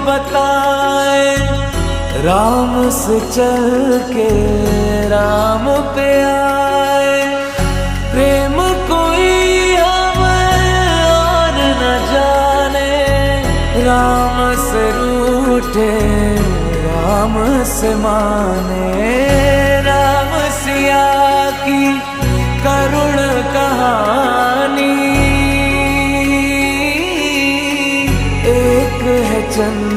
बताए, राम से चल के राम पे आए। प्रेम कोई हमें और न जाने, राम से रूठे राम से माने। राम सिया की करुण कहानी